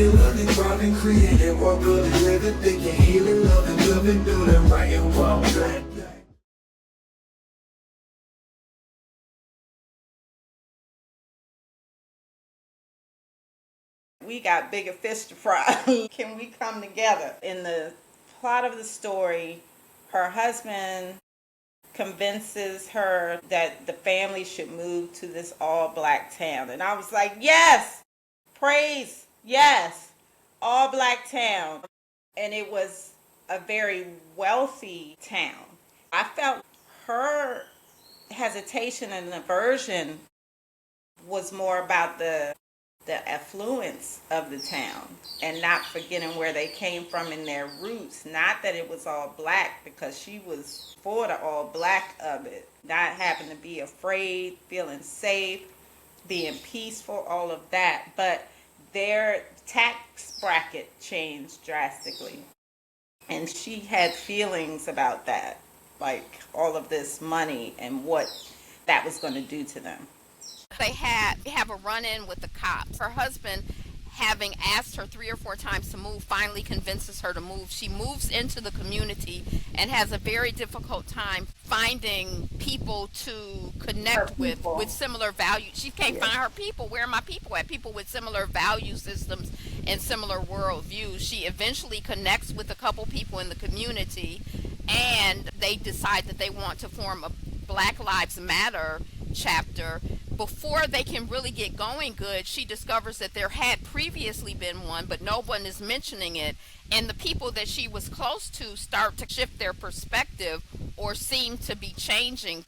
Spreading love and growing, creating more good and living, thinking, healing, loving, doing right and wrong. We got bigger fish to fry. Can we come together? In the plot of the story, her husband convinces her that the family should move to this all black town. And I was like, yes, praise, yes, all black town. And it was a very wealthy town. I felt her hesitation and aversion was more about the affluence of the town and not forgetting where they came from in their roots. Not that it was all black, because she was for the all black of it. Not having to be afraid, feeling safe, being peaceful, all of that. But their tax bracket changed drastically. And she had feelings about that, like all of this money and what that was going to do to them. They have a run-in with the cops. Her husband, having asked her 3 or 4 times to move, finally convinces her to move. She moves into the community and has a very difficult time finding people to connect with similar values. She can't find her people. Where are my people at? People with similar value systems and similar worldviews. She eventually connects with a couple people in the community, and they decide that they want to form a Black Lives Matter chapter. Before they can really get going good, she discovers that there had previously been one, but no one is mentioning it. And the people that she was close to start to shift their perspective or seem to be changing.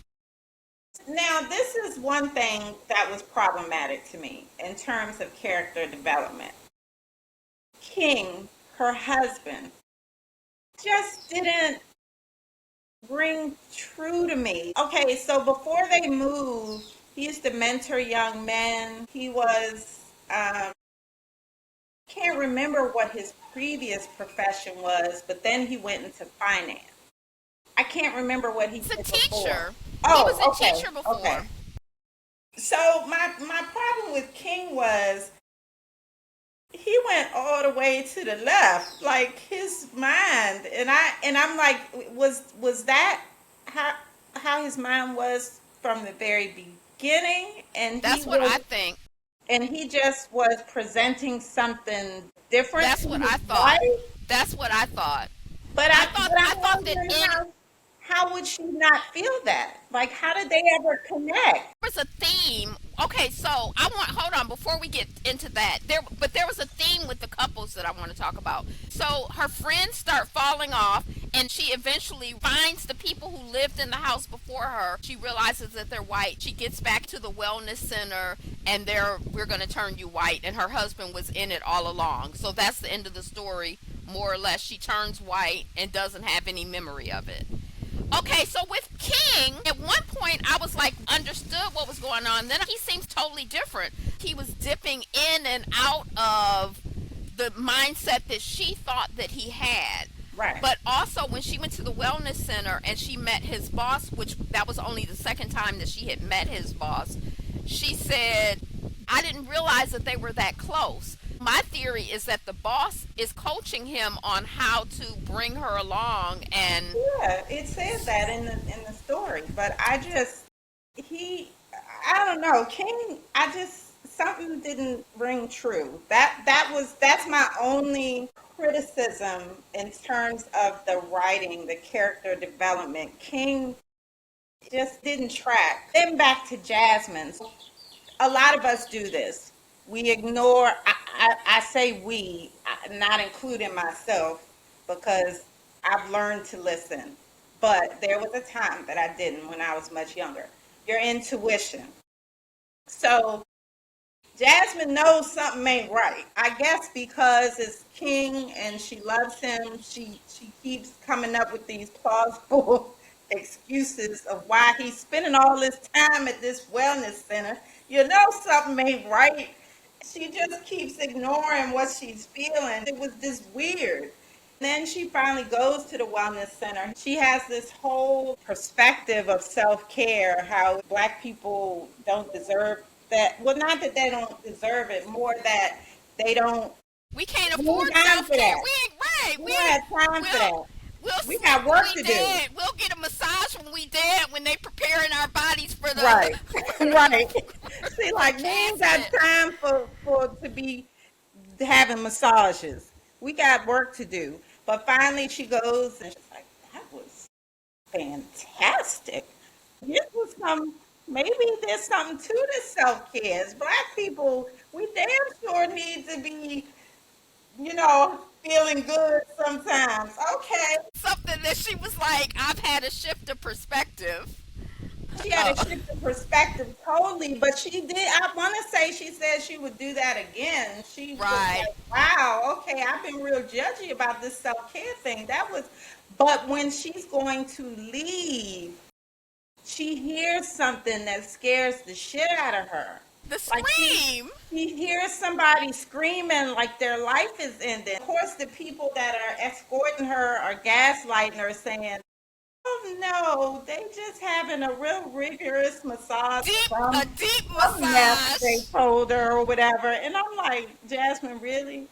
Now, this is one thing that was problematic to me in terms of character development. King, her husband, just didn't ring true to me. Okay, so before they moved, he used to mentor young men. He was, can't remember what his previous profession was, but then he went into finance. I can't remember what he did He's a teacher. Before. He was a teacher before. Okay. So my problem with King was he went all the way to the left, like his mind, and I'm like, was that how his mind was from the very beginning? And that's what I think. And he just was presenting something different. That's what I thought. That's what I thought. But I thought that how would she not feel that? Like, how did they ever connect? There was a theme. Okay, so hold on before we get into that. There was a theme with the couples that I want to talk about. So her friends start falling off, and she eventually finds the people who lived in the house before her. She realizes that they're white. She gets back to the wellness center, and we're going to turn you white. And her husband was in it all along. So that's the end of the story, more or less. She turns white and doesn't have any memory of it. Okay, so with King, at one point I was like, understood what was going on. Then he seems totally different. He was dipping in and out of the mindset that she thought that he had. Right. But also when she went to the wellness center and she met his boss, which that was only the second time that she had met his boss, she said, I didn't realize that they were that close. My theory is that the boss is coaching him on how to bring her along, and yeah, it says that in the story. But I don't know, King. Something didn't ring true. That's my only criticism in terms of the writing, the character development. King just didn't track. Then back to Jasmine. A lot of us do this. We ignore, I say we, not including myself, because I've learned to listen. But there was a time that I didn't when I was much younger. Your intuition. So Jasmine knows something ain't right. I guess because it's King and she loves him, she keeps coming up with these plausible excuses of why he's spending all this time at this wellness center. You know something ain't right. She just keeps ignoring what she's feeling. It was just weird. Then she finally goes to the wellness center. She has this whole perspective of self-care, how Black people don't deserve that. Well, not that they don't deserve it, more that they don't We can't We afford ain't time self for care. that. We ain't right. We We don't ain't. have time for We'll that. we'll We sleep got when work we to do. dead. We'll get a massage when we dead. When they preparing our bodies for Right. the Right. See, the like we ain't got casket. time for to be having massages. We got work to do. But finally she goes and she's like, that was fantastic. This was some, maybe there's something to this self-care. As black people, we damn sure need to be, feeling good sometimes. Okay. Something that she was like, I've had a shift of perspective. She had a shift in perspective totally, but she did. I want to say she said she would do that again. She was Right. like, wow, okay, I've been real judgy about this self care thing. But when she's going to leave, she hears something that scares the shit out of her. The Like scream. she hears somebody screaming like their life is ending. Of course, the people that are escorting her are gaslighting her, saying, oh no, they just having a real rigorous massage. A deep Some mess they massage. told her or whatever. And I'm like, Jasmine, really?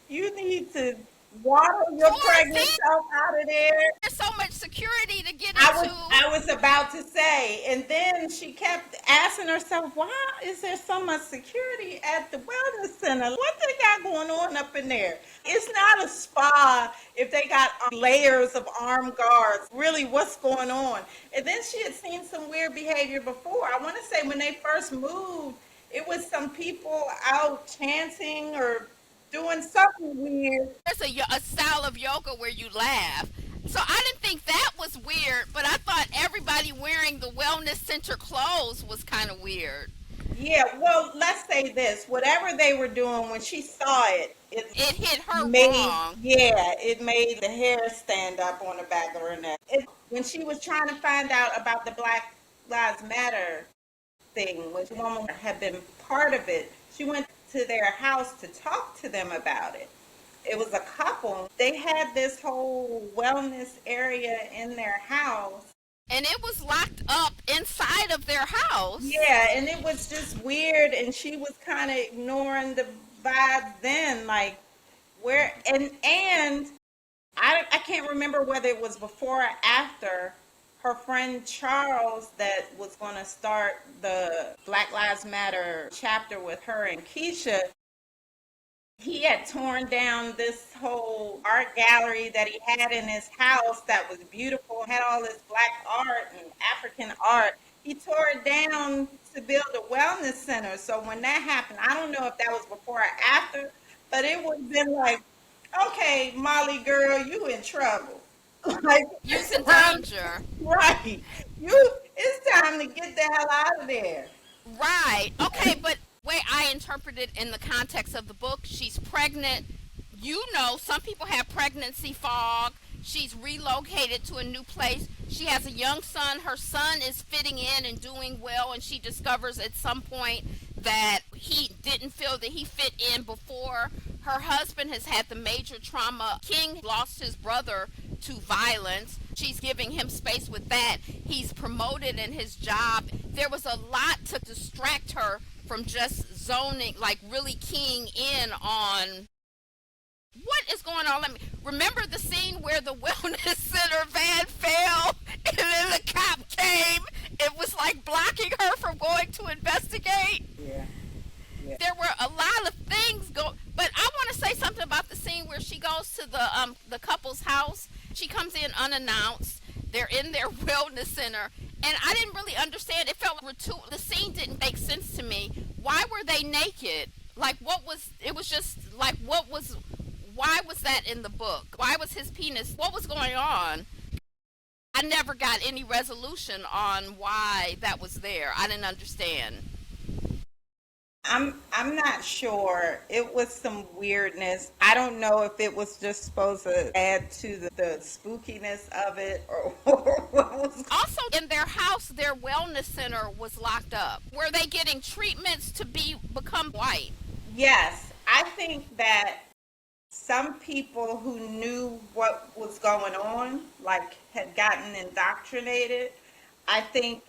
You need to waddle your Poor pregnant thing. self out of there. There's so much security to get I was into. I was about to say, and then she kept asking herself, "Why is there so much security at the wellness center? What they got going on up in there? It's not a spa if they got layers of armed guards. Really, what's going on?" And then she had seen some weird behavior before. I want to say when they first moved, it was some people out chanting or doing something weird. There's a style of yoga where you laugh. So I didn't think that was weird, but I thought everybody wearing the wellness center clothes was kind of weird. Yeah, well, let's say this. Whatever they were doing when she saw it, It hit her made, wrong. yeah, it made the hair stand up on the back of her neck. When she was trying to find out about the Black Lives Matter thing, which woman had been part of it, she went to their house to talk to them about it. It was a couple. They had this whole wellness area in their house. And it was locked up inside of their house. Yeah, and it was just weird, and she was kind of ignoring the vibes then, like where and I can't remember whether it was before or after her friend Charles that was going to start the Black Lives Matter chapter with her and Keisha. He had torn down this whole art gallery that he had in his house that was beautiful, had all this black art and African art. He tore it down to build a wellness center. So when that happened, I don't know if that was before or after, but it would have been like, okay, Molly girl, you in trouble. Like, You's it's in time, danger. right. It's time to get the hell out of there. Right. Okay, but way I interpret it in the context of the book, she's pregnant. You know, some people have pregnancy fog. She's relocated to a new place. She has a young son. Her son is fitting in and doing well, and she discovers at some point that he didn't feel that he fit in before. Her husband has had the major trauma. King lost his brother to violence. She's giving him space with that. He's promoted in his job. There was a lot to distract her from just zoning, like really keying in on what is going on. Let me remember the scene where the wellness center van fell and then the cop came. It was like blocking her from going to investigate. Yeah. Yeah. There were a lot of things go, but I want to say something about the scene where she goes to the couple's house. She comes in unannounced. They're in their wellness center, and I didn't really understand. It felt gratuitous. The scene didn't make sense to me. Why were they naked? Like, what was? It was just like, what was? Why was that in the book? Why was his penis? What was going on? I never got any resolution on why that was there. I didn't understand. I'm not sure. It was some weirdness. I don't know if it was just supposed to add to the spookiness of it or, or what was. Also, in their house, their wellness center was locked up. Were they getting treatments to become white? Yes, I think that some people who knew what was going on, like had gotten indoctrinated, I think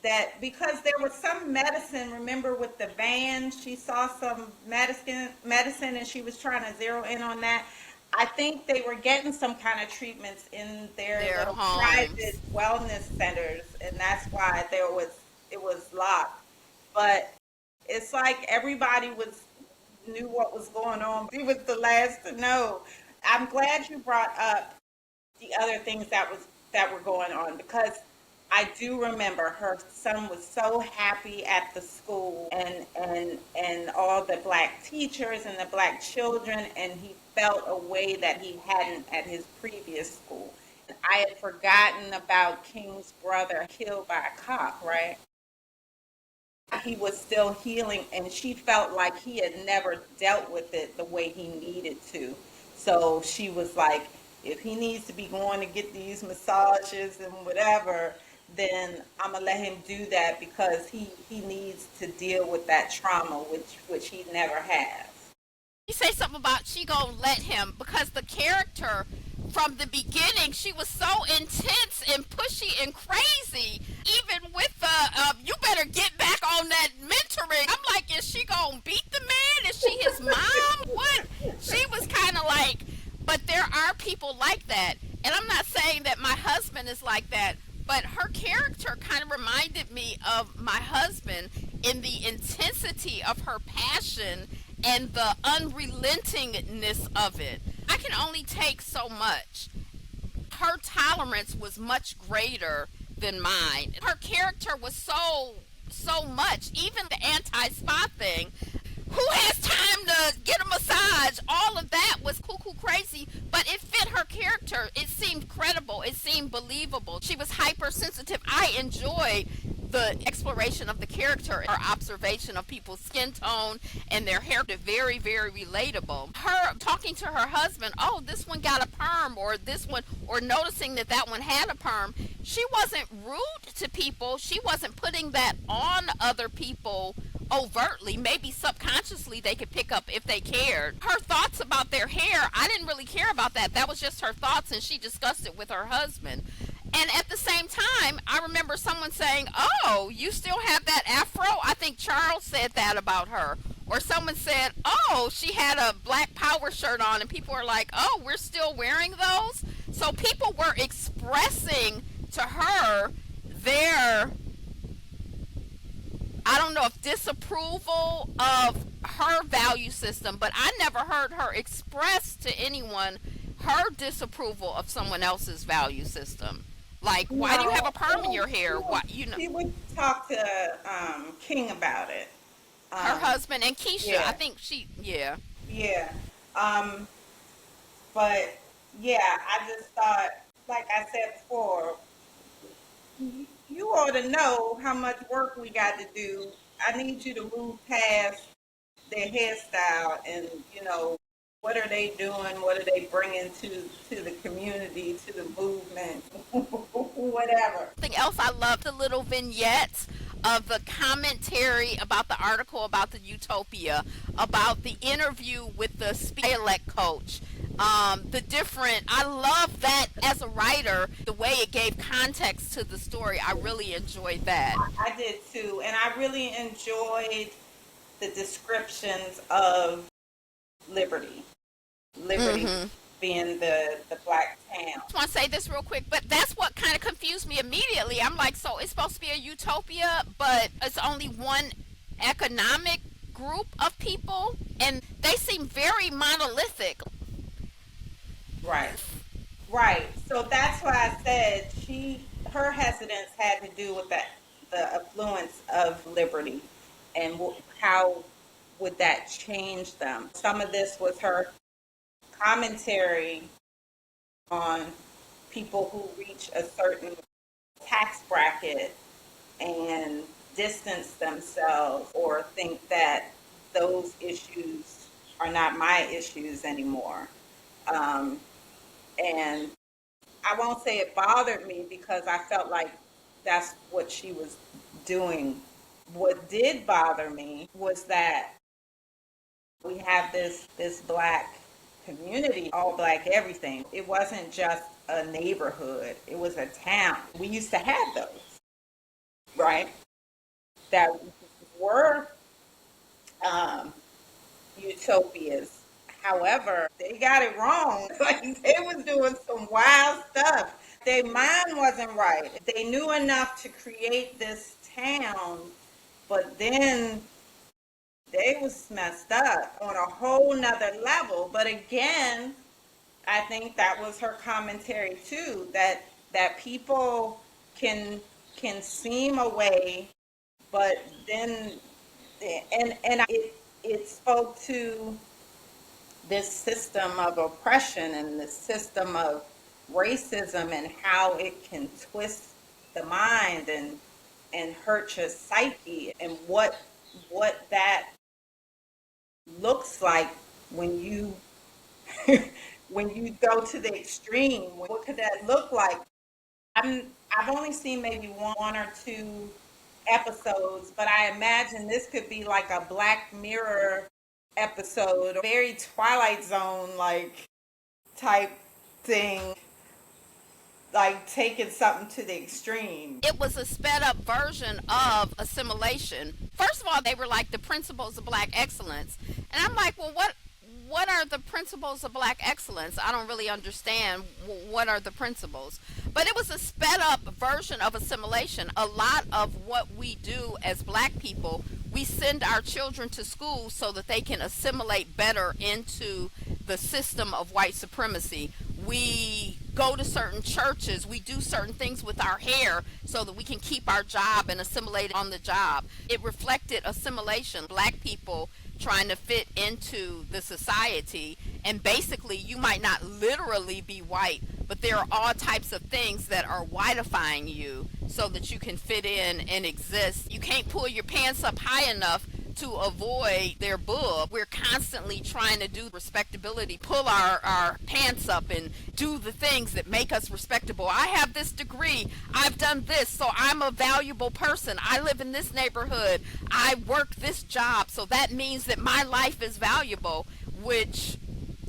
that because there was some medicine, remember with the van, she saw some medicine and she was trying to zero in on that. I think they were getting some kind of treatments in their Their little private homes. wellness centers, and that's why it was locked. But it's like everybody was knew what was going on. She was the last to know. I'm glad you brought up the other things that were going on, because I do remember her son was so happy at the school, and all the black teachers and the black children, and he felt a way that he hadn't at his previous school. I had forgotten about King's brother killed by a cop, right? He was still healing, and she felt like he had never dealt with it the way he needed to. So she was like, if he needs to be going to get these massages and whatever, then I'm gonna let him do that, because he needs to deal with that trauma, which he never has. You say something about she gonna let him because the character from the beginning, she was so intense and pushy and crazy. Even with the you better get back on that mentoring. I'm like, is she gonna beat the man? Is she his mom? What? She was kind of like, but there are people like that, and I'm not saying that my husband is like that. But her character kind of reminded me of my husband in the intensity of her passion and the unrelentingness of it. I can only take so much. Her tolerance was much greater than mine. Her character was so much. Even the anti-spy thing. Who has time to get a massage? All of that was cuckoo crazy, but it fit her character. It seemed credible. It seemed believable. She was hypersensitive. I enjoyed the exploration of the character, her observation of people's skin tone and their hair. Very, very relatable. Her talking to her husband, oh, this one got a perm, or this one, or noticing that that one had a perm. She wasn't rude to people. She wasn't putting that on other people overtly. Maybe subconsciously they could pick up if they cared. Her thoughts about their hair, I didn't really care about that. That was just her thoughts, and she discussed it with her husband. And at the same time, I remember someone saying, oh, you still have that afro? I think Charles said that about her. Or someone said, oh, she had a black power shirt on, and people were like, oh, we're still wearing those? So people were expressing to her their, I don't know if disapproval of her value system, but I never heard her express to anyone her disapproval of someone else's value system. Like, why do you have a perm in your hair? Why, you know, She would talk to King about it. her Um, husband and Keisha. I yeah, think she, yeah. yeah. Um, but yeah, I just thought, like I said before, you ought to know how much work we got to do. I need you to move past their hairstyle, and what are they doing? What are they bringing to the community, to the movement, whatever. Something else I love, the little vignettes of the commentary about the article about the Utopia, about the interview with the dialect coach. The different, I love that as a writer, the way it gave context to the story. I really enjoyed that. I did too, and I really enjoyed the descriptions of Liberty. Liberty Mm-hmm. being the black town. I want to say this real quick, but that's what kind of confused me immediately. I'm like, so it's supposed to be a utopia, but it's only one economic group of people, and they seem very monolithic. Right. Right. So that's why I said her hesitance had to do with the affluence of Liberty, and how would that change them. Some of this was her commentary on people who reach a certain tax bracket and distance themselves, or think that those issues are not my issues anymore. Um, and I won't say it bothered me, because I felt like that's what she was doing. What did bother me was that we have this black community, all black everything. It wasn't just a neighborhood, it was a town. We used to have those. right? That were um, utopias. However, they got it wrong. Like they was doing some wild stuff. Their mind wasn't right. They knew enough to create this town, but then they was messed up on a whole nother level. But again, I think that was her commentary too, that people can can seem away, but then it spoke to this system of oppression and this system of racism and how it can twist the mind and hurt your psyche and what that looks like when you when you go to the extreme. What could that look like? I've only seen maybe one or two episodes, but I imagine this could be like a Black Mirror episode, very Twilight Zone like type thing, like taking something to the extreme. It was a sped up version of assimilation. First of all, they were like the principles of black excellence. And I'm like, well, what are the principles of black excellence? I don't really understand what are the principles. But it was a sped up version of assimilation. A lot of what we do as black people, we send our children to school so that they can assimilate better into the system of white supremacy. We go to certain churches, we do certain things with our hair so that we can keep our job and assimilate on the job. It reflected assimilation, black people trying to fit into the society. And basically, you might not literally be white, but there are all types of things that are whiteifying you so that you can fit in and exist. You can't pull your pants up high enough to avoid their boob. We're constantly trying to do respectability, pull our pants up and do the things that make us respectable. I have this degree, I've done this, so I'm a valuable person. I live in this neighborhood, I work this job, so that means that my life is valuable, which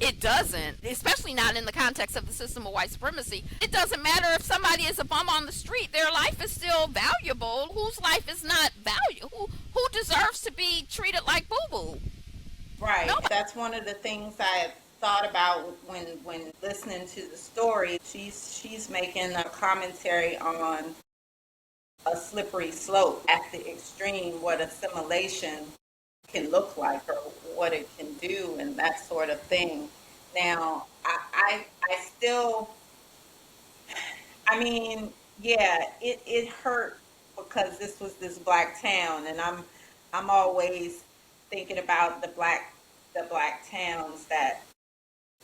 it doesn't, especially not in the context of the system of white supremacy. It doesn't matter if somebody is a bum on the street, their life is still valuable. Whose life is not valuable? Who deserves to be treated like boo-boo? Right. Nobody. That's one of the things I thought about when listening to the story. She's making a commentary on a slippery slope at the extreme, what assimilation can look like or what it can do and that sort of thing. Now, I still, I mean, yeah, it hurt because this was this black town, and I'm always thinking about the black towns that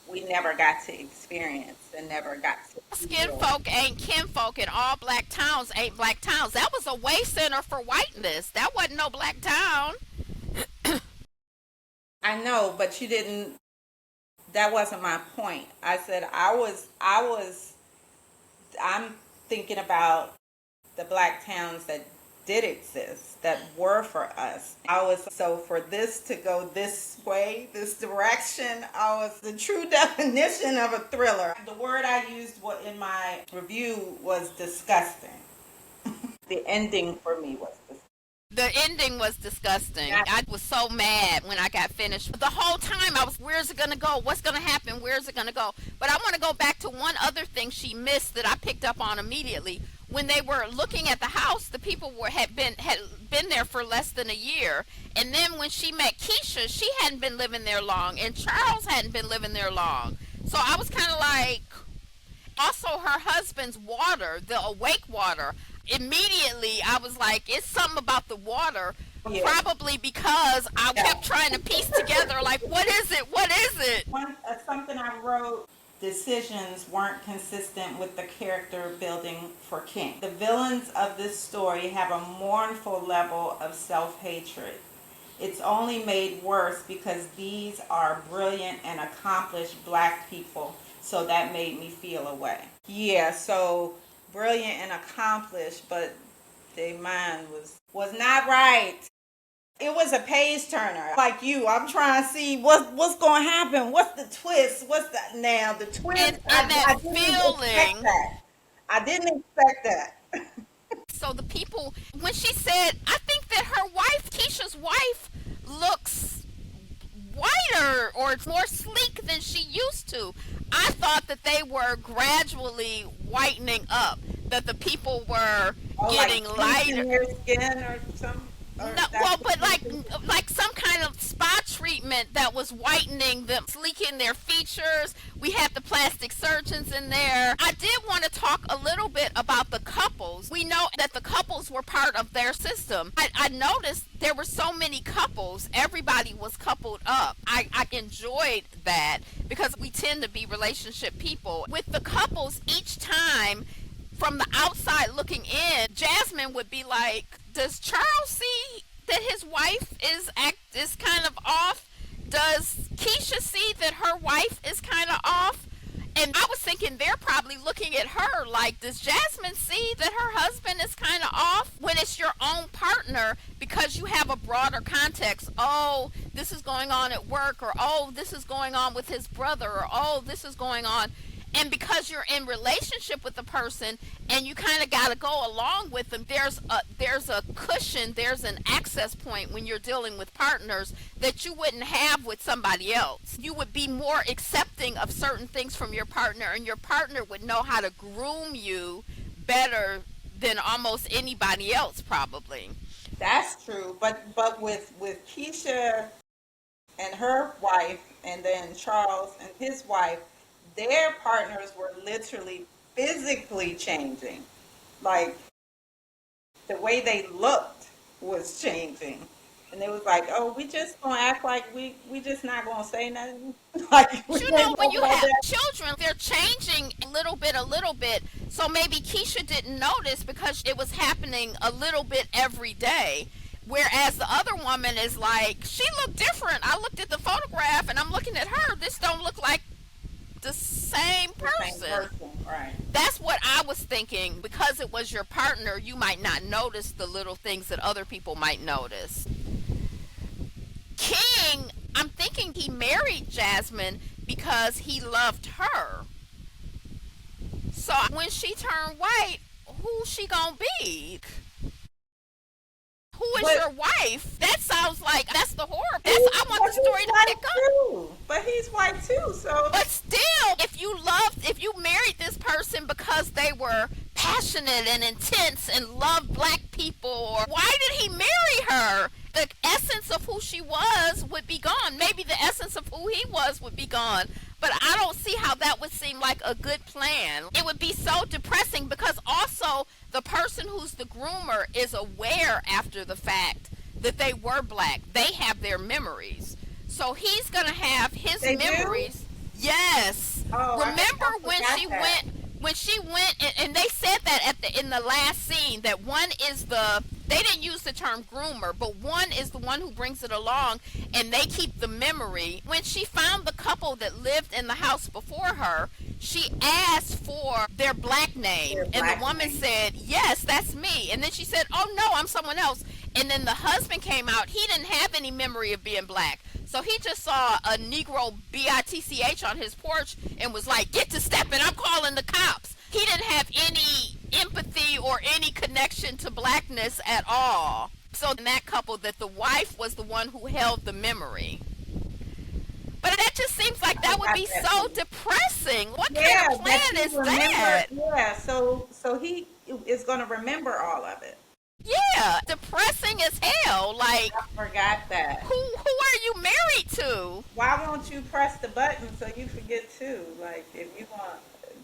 we never got to experience and never got to Skin feel. folk ain't kinfolk, and all black towns ain't black towns. That was a way center for whiteness. That wasn't no black town. I know, but you didn't. That wasn't my point. I said I'm thinking about the black towns that did exist, that were for us. So for this to go this way, this direction, I was the true definition of a thriller. The word I used in my review was disgusting. The ending for me was disgusting. The ending was disgusting. I was so mad when I got finished. The whole time I was, where's it going to go? What's going to happen? Where's it going to go? But I want to go back to one other thing she missed that I picked up on immediately. When they were looking at the house, the people had been there for less than a year. And then when she met Keisha, she hadn't been living there long, and Charles hadn't been living there long. So I was kind of like, also her husband's water, the awake water. Immediately I was like, it's something about the water. Yeah. Probably because I kept trying to piece together, like, what is it? What is it? Something I wrote, decisions weren't consistent with the character building for King. The villains of this story have a mournful level of self-hatred. It's only made worse because these are brilliant and accomplished black people, so that made me feel a way. Yeah, so brilliant and accomplished, but their mind was not right. It was a page turner. Like you, I'm trying to see what's going to happen. What's the twist? What's that now? The twist. And that I didn't feeling. expect that. I didn't expect that. So the people, when she said, I think that her wife, Keisha's wife, looks whiter or more sleek than she used to. I thought that they were gradually whitening up, that the people were getting like lighter. their skin or something. Or No, that's well, what but you like think? some kind of spa treatment that was whitening them, sleeking their features. We had the plastic surgeons in there. I did want to talk a little bit about the couples. We know that the couples were part of their system. I noticed there were so many couples. Everybody was coupled up. I enjoyed that because we tend to be relationship people. With the couples, each time from the outside looking in, Jasmine would be like, does Charles see that his wife is kind of off? Does Keisha see that her wife is kind of off? And I was thinking they're probably looking at her like, does Jasmine see that her husband is kind of off? When it's your own partner, because you have a broader context. Oh, this is going on at work, or oh, this is going on with his brother, or oh, this is going on. And because you're in relationship with the person and you kind of got to go along with them, there's a cushion, there's an access point when you're dealing with partners that you wouldn't have with somebody else. You would be more accepting of certain things from your partner, and your partner would know how to groom you better than almost anybody else probably. That's true. But with Keisha and her wife, and then Charles and his wife, their partners were literally physically changing. Like the way they looked was changing. And they was like, oh, we just gonna act like we just not gonna say nothing. Like we You know, ain't when gonna you go have there. children, they're changing a little bit. So maybe Keisha didn't notice because it was happening a little bit every day. Whereas the other woman is like, she looked different. I looked at the photograph and I'm looking at her. This don't look like the same The same person. person, right? That's what I was thinking. Because it was your partner, you might not notice the little things that other people might notice. King, I'm thinking he married Jasmine because he loved her. So when she turned white, who's she gonna be? Who is But your wife? That sounds like that's the horror. I want the story to pick up. too. But he's white too, so But still, if you married this person because they were passionate and intense and loved black people, or why did he marry her? The essence of who she was would be gone. Maybe the essence of who he was would be gone. But I don't see how that would seem like a good plan. It would be so depressing because also the person who's the groomer is aware after the fact that they were black. They have their memories. So he's going to have his they do. memories. Yes. Oh, Remember I when forgot she that. went and they said that in the last scene that one is they didn't use the term groomer, but one is the one who brings it along and they keep the memory. When she found the couple that lived in the house before her, she asked for their black name, Their and black the woman name. said, yes, that's me. And then she said, oh no, I'm someone else. And then the husband came out. He didn't have any memory of being black. So he just saw a Negro bitch on his porch and was like, get to stepping, I'm calling the cops. He didn't have any empathy or any connection to blackness at all. So in that couple, that the wife was the one who held the memory. But that just seems like that would be so depressing. What kind of plan is that? Yeah, so he is going to remember all of it. Yeah, depressing as hell. Like, I forgot that. who are you married to? Why won't you press the button so you forget too? Like, if you want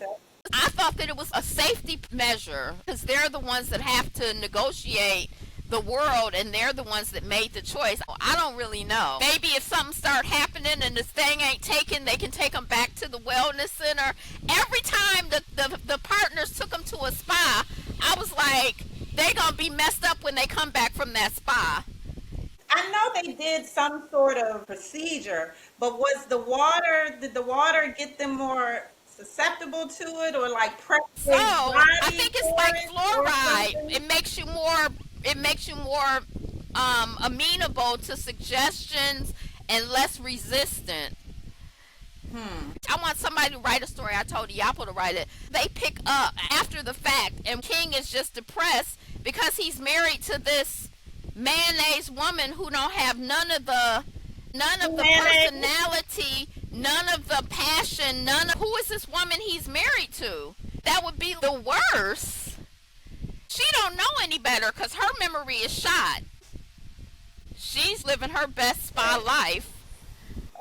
that. I thought that it was a safety measure because they're the ones that have to negotiate the world and they're the ones that made the choice. I don't really know. Maybe if something start happening and this thing ain't taken, they can take them back to the wellness center. Every time the partners took them to a spa, I was like, they gonna be messed up when they come back from that spa. I know they did some sort of procedure, but did the water get them more susceptible to it, or like press So their I body think it's for like it or fluoride. something? It makes you more amenable to suggestions and less resistant. I want somebody to write a story. I told Yapo to write it. They pick up after the fact, and King is just depressed because he's married to this mayonnaise woman who don't have none of the personality, none of the passion, who is this woman he's married to? That would be the worst. She don't know any better because her memory is shot. She's living her best spa life.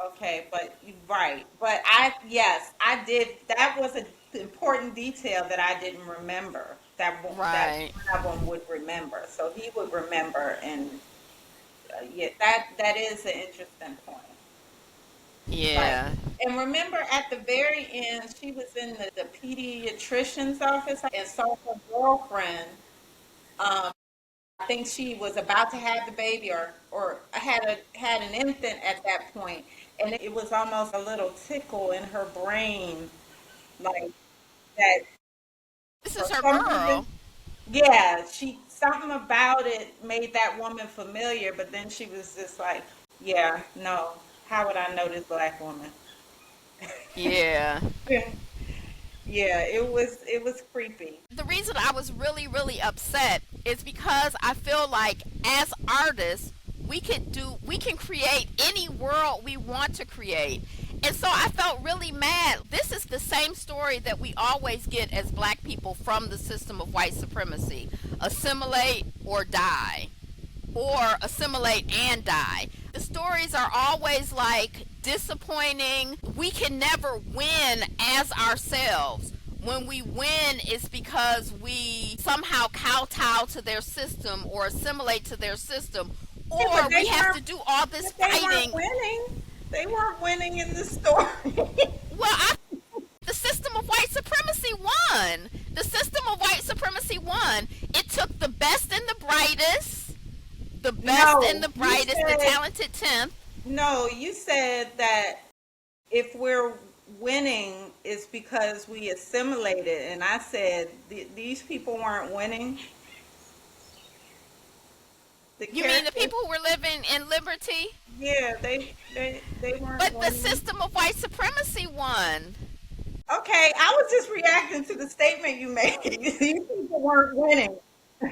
Okay, but right. But yes, I did. That was an important detail that I didn't remember. That Right. one of them would remember. So he would remember, and yeah, that is an interesting point. Right. Yeah. And remember, at the very end, she was in the pediatrician's office and saw her girlfriend. Um, I think she was about to have the baby, or had an infant at that point, and it was almost a little tickle in her brain, like that. This For is her some reason, girl. yeah, she something about it made that woman familiar, but then she was just like, yeah, no, how would I know this black woman? Yeah. Yeah, it was creepy. The reason I was really, really upset is because I feel like as artists, we can create any world we want to create. And so I felt really mad. This is the same story that we always get as black people from the system of white supremacy. Assimilate or die. Or assimilate and die. The stories are always like disappointing. We can never win as ourselves. When we win, it's because we somehow kowtow to their system or assimilate to their system, Yeah, or but we have to do all this they weren't fighting. winning. They weren't winning in the story. Well, the system of white supremacy won. The system of white supremacy won. It took the best and the brightest, No, the talented 10th. no, you said that if we're winning, it's because we assimilated, and I said these people weren't winning. The You mean the characters, people who were living in liberty? yeah, they weren't But the winning. system of white supremacy won. Okay, I was just reacting to the statement you made. These people weren't winning.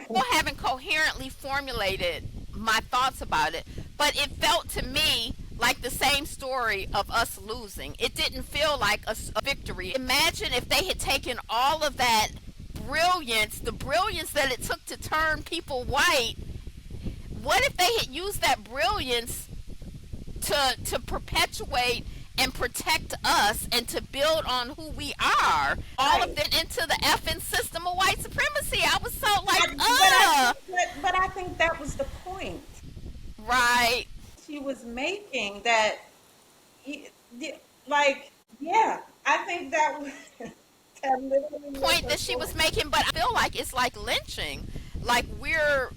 Still haven't coherently formulated my thoughts about it, but it felt to me like the same story of us losing. It didn't feel like a victory. Imagine if they had taken all of that brilliance, the brilliance that it took to turn people white. What if they had used that brilliance to perpetuate and protect us and to build on who we are, all of Right. it into the effing system of white supremacy? I was so like, But I think that was the point right. she was making. That, y- like, yeah, I think that was that literally was Point the that she was point. making, but I feel like it's like lynching. Like we're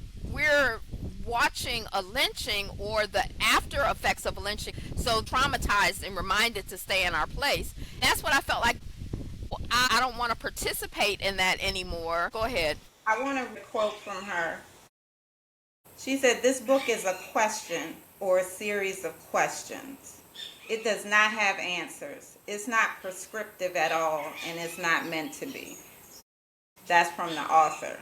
watching a lynching or the after effects of a lynching, so traumatized and reminded to stay in our place. That's what I felt like. I don't want to participate in that anymore. Go ahead. I want to quote from her. She said, "This book is a question or a series of questions. It does not have answers. It's not prescriptive at all, and it's not meant to be." That's from the author.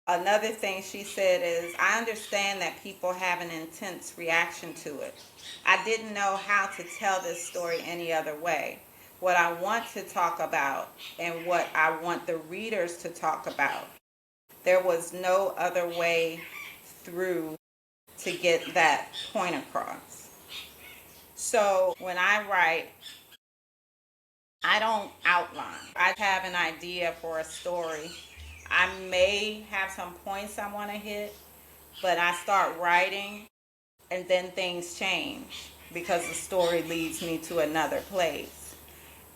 Another thing she said is, "I understand that people have an intense reaction to it. I didn't know how to tell this story any other way. What I want to talk about and what I want the readers to talk about. There was no other way through to get that point across." So when I write, I don't outline. I have an idea for a story. I may have some points I want to hit, but I start writing and then things change because the story leads me to another place.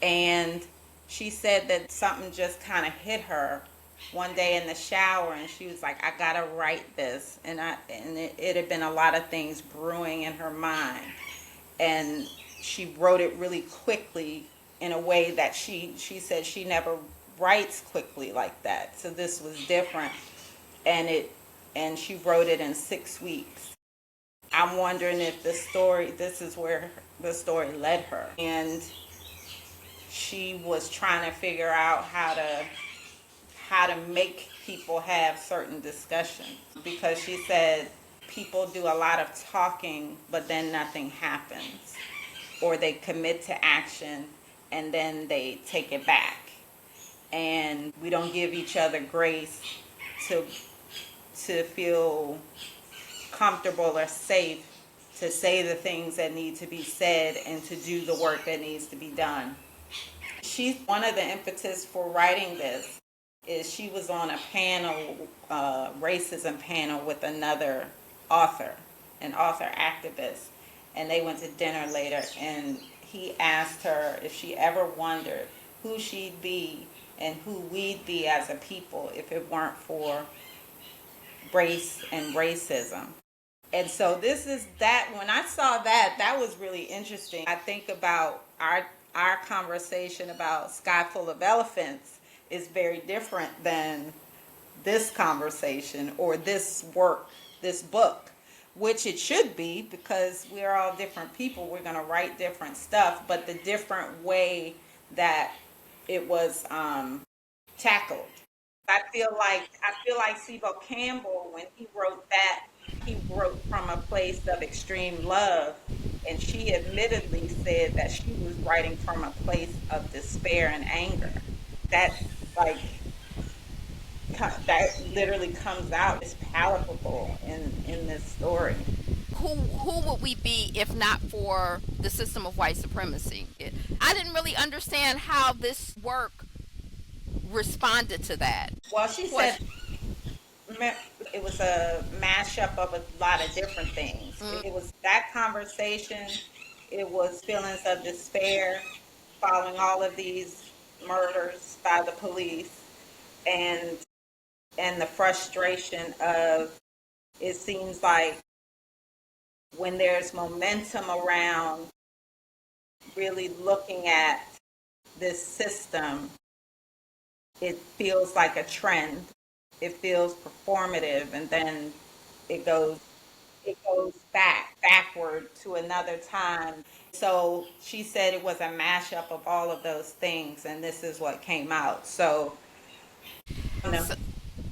And she said that something just kind of hit her one day in the shower, and she was like, "I gotta write this." And it had been a lot of things brewing in her mind, and she wrote it really quickly in a way that she said she never writes quickly like that. So this was different, and she wrote it in 6 weeks. I'm wondering if this is where the story led her. And she was trying to figure out how to make people have certain discussions, because she said people do a lot of talking but then nothing happens, or they commit to action and then they take it back, and we don't give each other grace to feel comfortable or safe to say the things that need to be said and to do the work that needs to be done. She's one of the impetus for writing this is she was on a panel, racism panel with another author, an author activist, and they went to dinner later, and he asked her if she ever wondered who she'd be and who we'd be as a people if it weren't for race and racism. And so this is that. When I saw that, that was really interesting. I think about our conversation about Sky Full of Elephants is very different than this conversation or this work, this book, which it should be, because we're all different people. We're going to write different stuff, but the different way that it was tackled. I feel like Cebo Campbell, when he wrote that, he wrote from a place of extreme love, and she admittedly said that she was writing from a place of despair and anger. That like that literally comes out as palatable in this story. Who would we be if not for the system of white supremacy? I didn't really understand how this work responded to that. Well, she said it was a mashup of a lot of different things. It was that conversation. It was feelings of despair following all of these murders by the police, and the frustration of, it seems like when there's momentum around really looking at this system, it feels like a trend. It feels performative, and then it goes backward to another time. So she said it was a mashup of all of those things, and this is what came out. So, you know.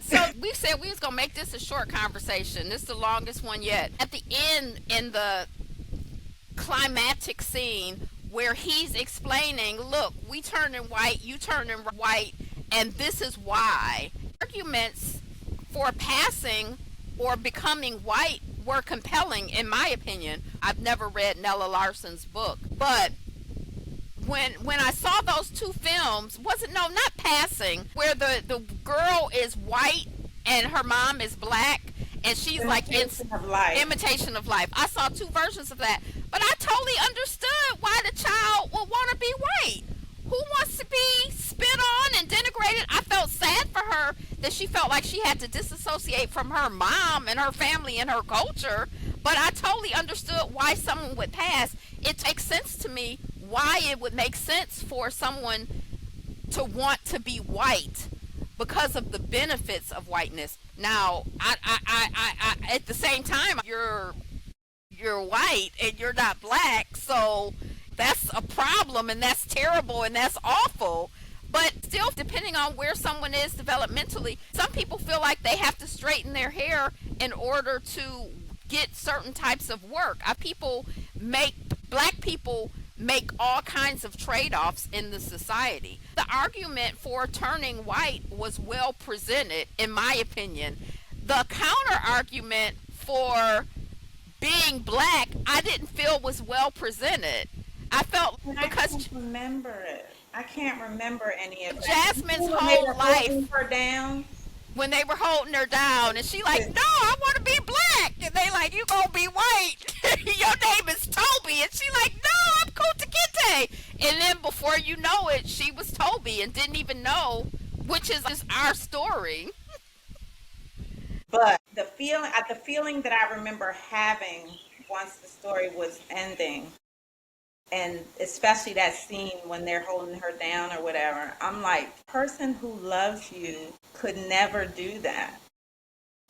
So we said we was gonna make this a short conversation. This is the longest one yet. At the end, in the climactic scene where he's explaining, look, we turning white, you turning white, and this is why. Arguments for passing or becoming white were compelling, in my opinion. I've never read Nella Larson's book, but when I saw those two films, not Passing, where the girl is white and her mom is black, and she's like Imitation of Life. I saw two versions of that, but I totally understood why the child would want to be white. Who wants to be spit on and denigrated? I felt sad for her that she felt like she had to disassociate from her mom and her family and her culture, but I totally understood why someone would pass. It makes sense to me why it would make sense for someone to want to be white because of the benefits of whiteness. Now, I at the same time, you're white and you're not black, so that's a problem, and that's terrible, and that's awful. But still, depending on where someone is developmentally, some people feel like they have to straighten their hair in order to get certain types of work. Black people make all kinds of trade-offs in the society. The argument for turning white was well presented, in my opinion. The counter argument for being black, I didn't feel was well presented. I felt because I can't remember any of that. Jasmine's whole life, her down. when they were holding her down, and she like, no, I want to be black, and they like, you gonna be white. Your name is Toby, and she like, no, I'm Kunta Kinte. And then before you know it, she was Toby and didn't even know, which is our story. But the feeling that I remember having once the story was ending, and especially that scene when they're holding her down or whatever, I'm like, person who loves you could never do that.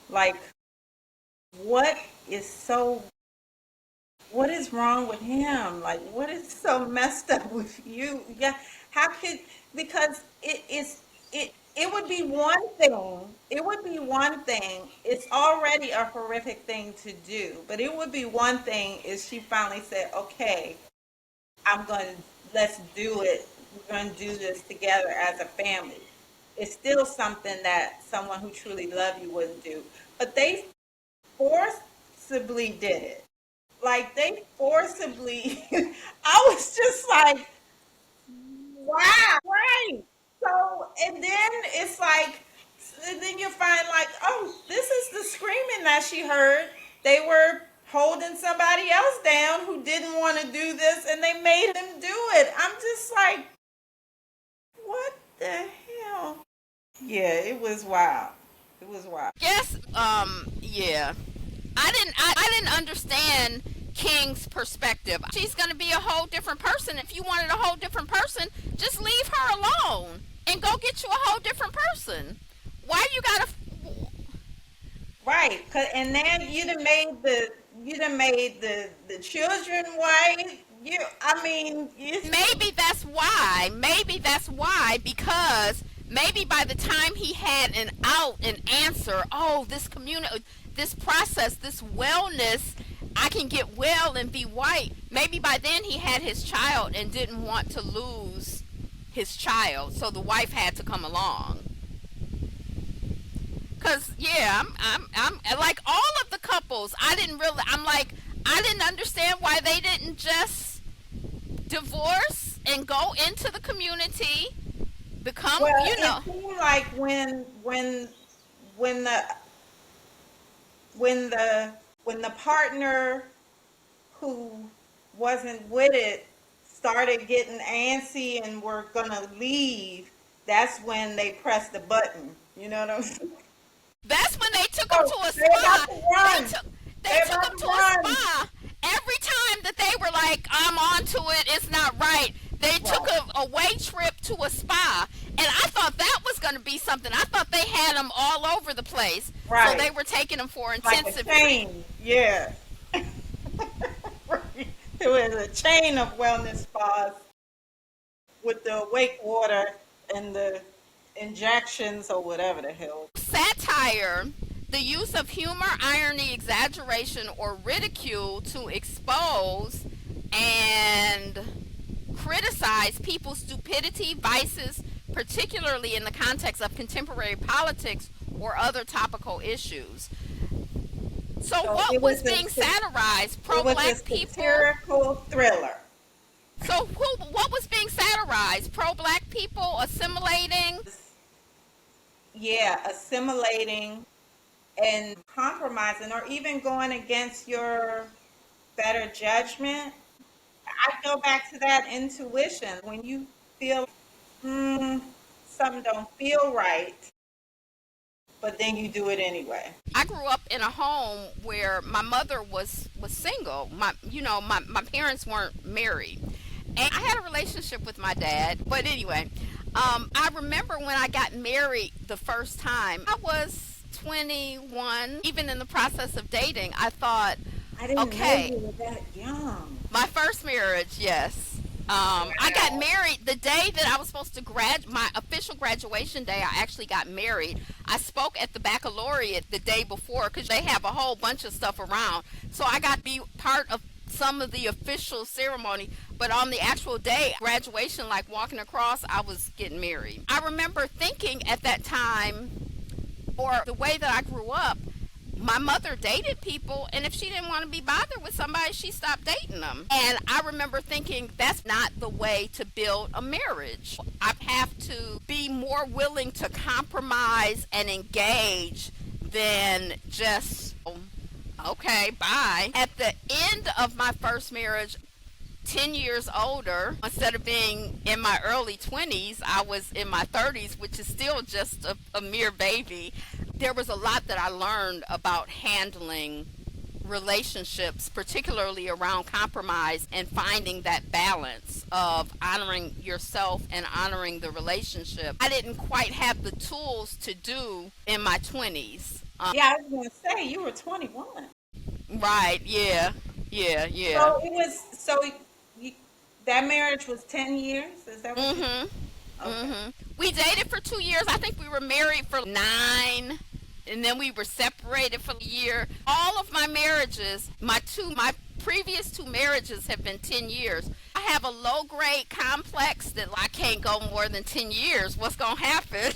Like, what is so what is wrong with him? Like, what is so messed up with you? Yeah, how could, because it would be one thing. It would be one thing. It's already a horrific thing to do, but it would be one thing if she finally said, "Okay, I'm going to let's do it. We're going to do this together as a family." It's still something that someone who truly loved you wouldn't do. But they forcibly did it. Like they forcibly, I was just like, wow, right. So, and then it's like, and then you find like, oh, this is the screaming that she heard. They were holding somebody else down who didn't want to do this and they made them do it. I'm just like, what the hell? Yeah, it was wild. It was wild. Yes, yeah. I didn't understand King's perspective. She's gonna be a whole different person. If you wanted a whole different person, just leave her alone and go get you a whole different person. Why you gotta? Right, and then you done made the children white. I mean, Maybe that's why. Maybe that's why, because maybe by the time he had an answer, oh, this community, this process, this wellness, I can get well and be white. Maybe by then he had his child and didn't want to lose his child, so the wife had to come along. Cause yeah, I'm like all of the couples. I didn't really. I'm like I didn't understand why they didn't just divorce and go into the community, become, well, you know. it seemed like when the when the when the partner who wasn't with it started getting antsy and were gonna leave, that's when they pressed the button. You know what I'm saying? That's when they took him Oh, to a they're about spa. to They run. took they They're took about him to to a run. spa. Every time that they were like, I'm onto it, it's not right. They took Right. a away trip to a spa, and I thought that was going to be something. I thought they had them all over the place, so Right. they were taking them for Like a intensive treatment. chain. Yeah. Right. It was a chain of wellness spas with the awake water and the injections or whatever the hell. Satire, the use of humor, irony, exaggeration, or ridicule to expose and criticize people's stupidity, vices, particularly in the context of contemporary politics or other topical issues. So, So what was being satirized? it Pro was a black people? satirical thriller. So, what was being satirized? Pro black people assimilating? Yeah, assimilating and compromising or even going against your better judgment. I go back to that intuition. When you feel something don't feel right, but then you do it anyway. I grew up in a home where my mother was single. My parents weren't married, and I had a relationship with my dad. But anyway, I remember when I got married the first time. I was 21. Even in the process of dating, I thought, I didn't know okay, you were that young. my first marriage, yes. I got Wow. married the day that I was supposed to my official graduation day. I actually got married. I spoke at the baccalaureate the day before because they have a whole bunch of stuff around. So I got to be part of some of the official ceremony. But on the actual day, graduation, like walking across, I was getting married. I remember thinking at that time, or the way that I grew up, my mother dated people, and if she didn't want to be bothered with somebody, she stopped dating them. And I remember thinking that's not the way to build a marriage. I have to be more willing to compromise and engage than just, okay, bye. At the end of my first marriage, 10 years older, instead of being in my early 20s, I was in my 30s, which is still just a mere baby. There was a lot that I learned about handling relationships, particularly around compromise and finding that balance of honoring yourself and honoring the relationship. I didn't quite have the tools to do in my 20s. Yeah, I was going to say you were 21. Right, yeah. Yeah, yeah. So it was, you, that marriage was 10 years? Is that what you, Mhm. okay. Mhm. We dated for 2 years. I think we were married for 9, and then we were separated for a year. All of my marriages, my previous two marriages have been 10 years. I have a low grade complex that I can't go more than 10 years. What's gonna happen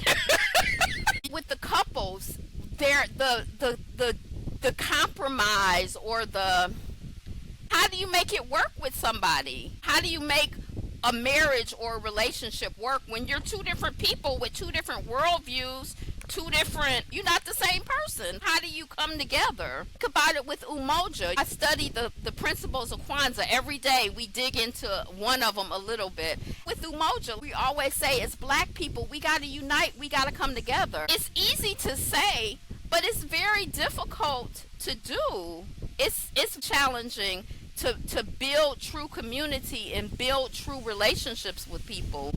with the couples? There, the compromise or the how do you make it work with somebody? How do you make a marriage or a relationship work when you're two different people with two different worldviews, two different, you're not the same person? How do you come together? Think about it with Umoja. I study the principles of Kwanzaa every day. We dig into one of them a little bit. With Umoja, we always say as black people, we got to unite, we got to come together. It's easy to say, but it's very difficult to do. It's challenging to build true community and build true relationships with people.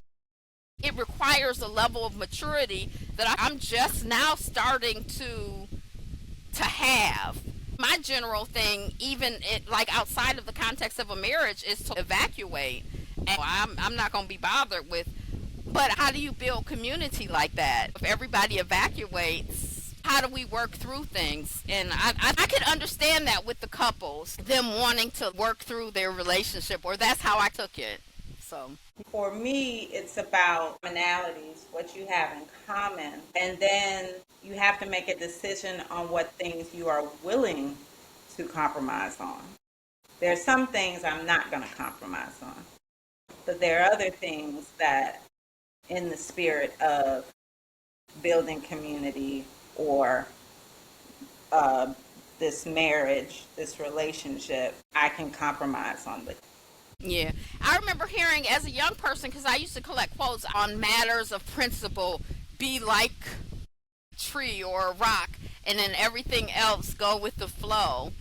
It requires a level of maturity that I'm just now starting to have. My general thing, even like outside of the context of a marriage, is to evacuate. And I'm not going to be bothered with. But how do you build community like that? If everybody evacuates, how do we work through things? And I could understand that with the couples, them wanting to work through their relationship, or that's how I took it. So, For me, it's about commonalities, what you have in common. And then you have to make a decision on what things you are willing to compromise on. There are some things I'm not going to compromise on, but there are other things that, in the spirit of building community or uh, this marriage, this relationship, I can compromise on. But yeah. I remember hearing as a young person, because I used to collect quotes on matters of principle, be like a tree or a rock, and then everything else go with the flow.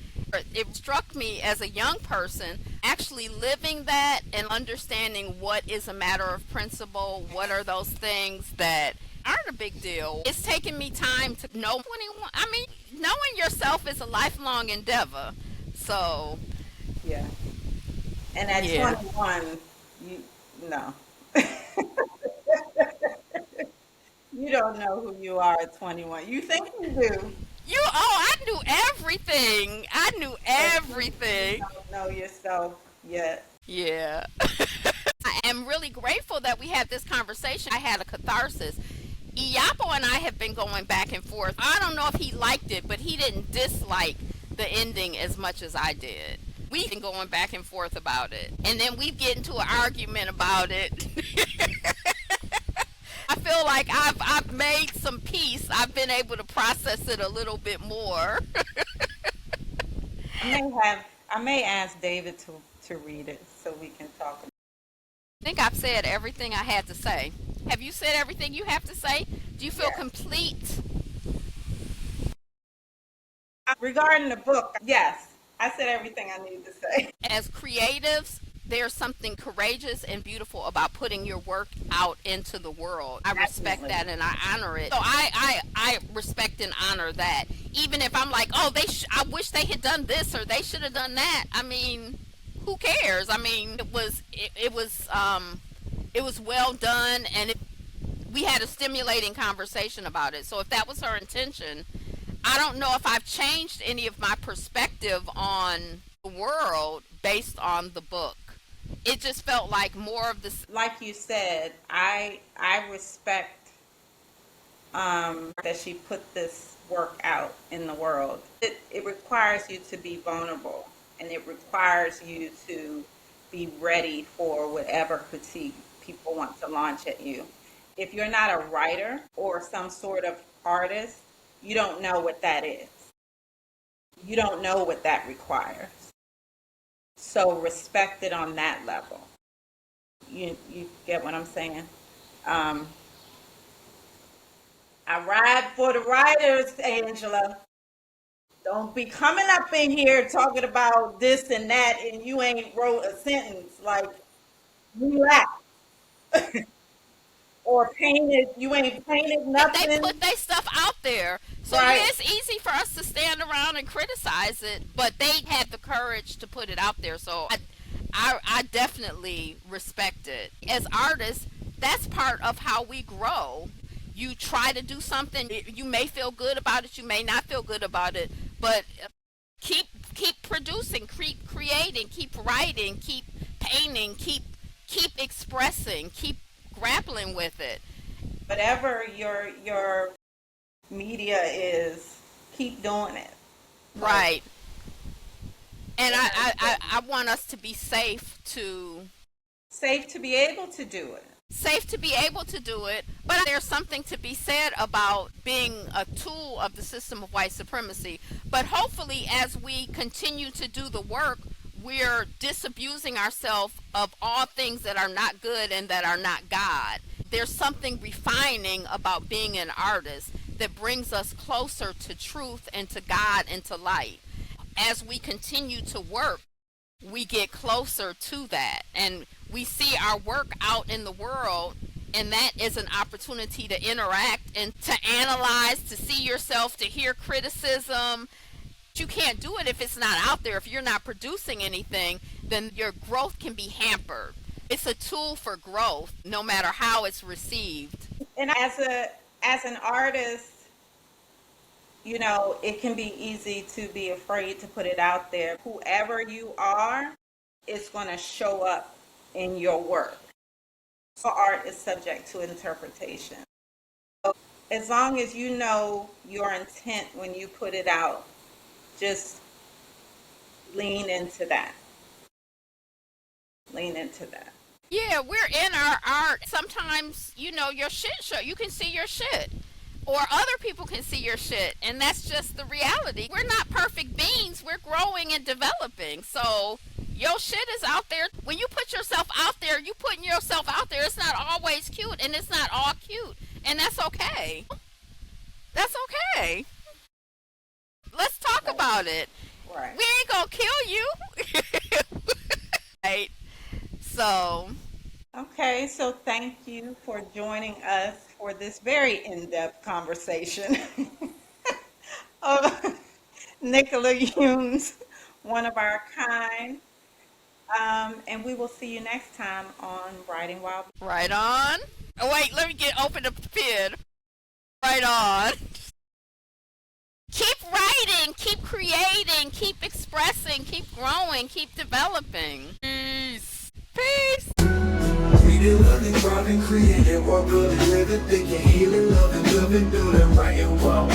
It struck me as a young person actually living that and understanding what is a matter of principle, what are those things that aren't a big deal. It's taken me time to know 21. I mean, knowing yourself is a lifelong endeavor. So, yeah. And at yeah. 21, you no. You don't know who you are at 21. You think you do, I knew everything. I knew but you everything. don't know yourself yet. Yeah. I am really grateful that we had this conversation. I had a catharsis. Iyapo and I have been going back and forth. I don't know if he liked it, but he didn't dislike the ending as much as I did. We've been going back and forth about it. And then we get into an argument about it. I feel like I've made some peace. I've been able to process it a little bit more. I may ask David to read it so we can talk. I think I've said everything I had to say. Have you said everything you have to say? Do you feel Yeah. complete? Regarding the book, yes, I said everything I need to say. As creatives, there's something courageous and beautiful about putting your work out into the world. I respect Definitely. that and I honor it. So I respect and honor that. Even if I'm like, oh, I wish they had done this or they should have done that. I mean, who cares? I mean, it was well done, and we had a stimulating conversation about it. So if that was her intention, I don't know if I've changed any of my perspective on the world based on the book. It just felt like more of this. Like you said, I respect that she put this work out in the world. It requires you to be vulnerable, and it requires you to be ready for whatever critique people want to launch at you. If you're not a writer or some sort of artist, you don't know what that is. You don't know what that requires. So respect it on that level. You get what I'm saying? Um, I ride for the writers, Angela. Don't be coming up in here talking about this and that, and you ain't wrote a sentence. Like, relax. Or painted, you ain't painted They nothing. put their stuff out there. So Right. yeah, it's easy for us to stand around and criticize it, but they had the courage to put it out there. So I definitely respect it. As artists, that's part of how we grow. You try to do something, you may feel good about it, you may not feel good about it, but keep producing, keep creating, keep writing, keep painting, keep expressing, keep grappling with it. Whatever your media is, keep doing it. Like, Right. And yeah, I want us to be safe to safe to be able to do it. but there's something to be said about being a tool of the system of white supremacy. But hopefully, as we continue to do the work, we're disabusing ourselves of all things that are not good and that are not God. There's something refining about being an artist that brings us closer to truth and to God and to light. As we continue to work, we get closer to that, and we see our work out in the world, and that is an opportunity to interact and to analyze, to see yourself, to hear criticism. You can't do it if it's not out there. If you're not producing anything, then your growth can be hampered. It's a tool for growth no matter how it's received. And as an artist, you know, it can be easy to be afraid to put it out there. Whoever you are, it's going to show up in your work. So art is subject to interpretation. So as long as you know your intent when you put it out, just lean into that. Lean into that. Yeah, we're in our art. Sometimes, your shit show. You can see your shit. Or other people can see your shit. And that's just the reality. We're not perfect beings. We're growing and developing. So your shit is out there. When you put yourself out there, you putting yourself out there. It's not always cute. And it's not all cute. And that's okay. That's okay. Let's talk about it. Right. We ain't gonna kill you. Right. So, Okay, so thank you for joining us for this very in-depth conversation of Nicola Yoon's One of Our Kind. And we will see you next time on Writing While. right on. Oh, wait, let me open the pen. Right on. Keep writing, keep creating, keep expressing, keep growing, keep developing. Peace. Peace. Reading, loving, thriving, creating, walk good and living, thinking, healing, loving, doing, right and wrong.